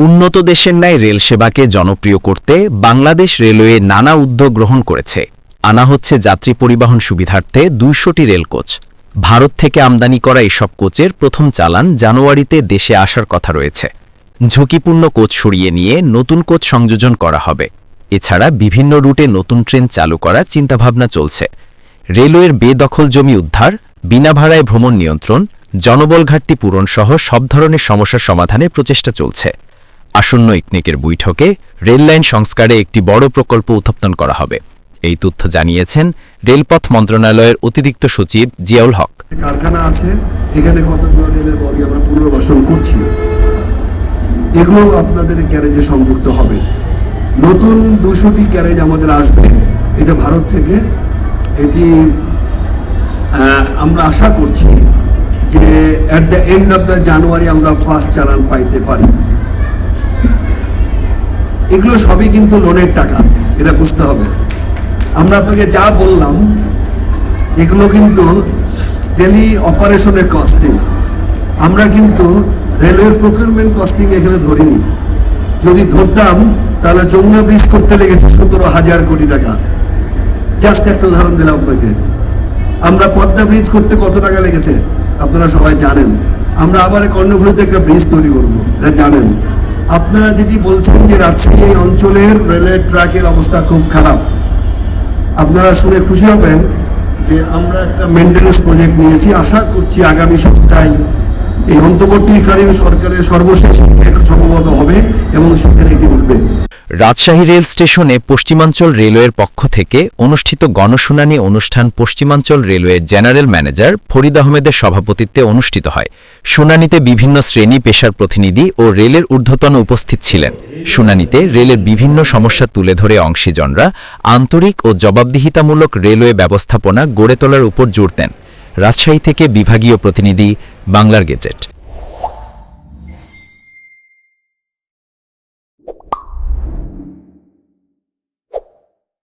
উন্নত দেশের ন্যায় রেল সেবাকে জনপ্রিয় করতে বাংলাদেশ রেলওয়ে নানা উদ্যোগ গ্রহণ করেছে। আনা হচ্ছে যাত্রী পরিবহন সুবিধার্থে ২০০টি রেল কোচ। ভারত থেকে আমদানি করা এসব কোচের প্রথম চালান জানুয়ারিতে দেশে আসার কথা রয়েছে। ঝুঁকিপূর্ণ কোচ সরিয়ে নিয়ে নতুন কোচ সংযোজন করা হবে। এছাড়া বিভিন্ন রুটে নতুন ট্রেন চালু করার চিন্তাভাবনা চলছে। রেলওয়ের বেদখল জমি উদ্ধার, বিনা ভাড়ায় ভ্রমণ নিয়ন্ত্রণ, জনবল ঘাটতি পূরণসহ সব ধরনের সমস্যার সমাধানে প্রচেষ্টা চলছে। আসন্ন ইকনেকের বৈঠকে রেললাইন সংস্কারে একটি বড় প্রকল্প উত্থাপন করা হবে। এই তথ্য জানিয়েছেন রেলপথ মন্ত্রণালয়ের অতিরিক্ত সচিব জিয়াউল হক। কারখানা আছে, এখানে কতগুলো রেলের বগি আমরা পুনর্বাসন করছি, এগুলো আপনাদের ক্যারেজে সংযুক্ত হবে। নতুন 200টি ক্যারেজ আমাদের আসবে, এটা ভারত থেকে। এটি আমরা আশা করছি যে at the end of the January আমরা ফার্স্ট চালান পাইতে পারি। এগুলো সবই কিন্তু লোনের টাকা, এটা বুঝতে হবে। আমরা আপনাকে যা বললাম এগুলো কিন্তু ডেলি অপারেশনের কস্টিং। আমরা কিন্তু রেলওয়ের প্রকিউরমেন্ট কস্টিং এখানে ধরিনি। যদি ধরতাম তাহলে যমুনা ব্রিজ করতে লেগেছে 17,000 কোটি টাকা। জাস্ট একটা উদাহরণ দিলাম আপনাকে। আমরা পদ্মা ব্রিজ করতে কত টাকা লেগেছে আপনারা সবাই জানেন। আমরা আবার কর্ণফুলীতে একটা ব্রিজ তৈরি করবো, এটা জানেন। আপনারা যেটি বলছেন যে রাজশাহী এই অঞ্চলের রেলের ট্র্যাকের অবস্থা খুব খারাপ, আপনারা শুনে খুশি হবেন যে আমরা একটা মেইনটেনেন্স প্রজেক্ট নিয়েছি। আশা করছি আগামী সপ্তাহে এই অন্তর্বর্তীকালীন সরকারের সর্বশেষ সম্ভবত হবে এবং সেখানে এটি উঠবে। রাজশাহী রেল স্টেশনে পশ্চিমাঞ্চল রেলওয়ের পক্ষ থেকে অনুষ্ঠিত গণশুনানি অনুষ্ঠান পশ্চিমাঞ্চল রেলওয়ের জেনারেল ম্যানেজার ফরিদ আহমেদের সভাপতিত্বে অনুষ্ঠিত হয়। শুনানিতে বিভিন্ন শ্রেণী পেশার প্রতিনিধি ও রেলের ঊর্ধ্বতন উপস্থিত ছিলেন। শুনানিতে রেলের বিভিন্ন সমস্যা তুলে ধরে অংশীজনরা আন্তরিক ও জবাবদিহিতামূলক রেলওয়ে ব্যবস্থাপনা গড়ে তোলার উপর জোর দেন। রাজশাহী থেকে বিভাগীয় প্রতিনিধি, বাংলার গেজেট।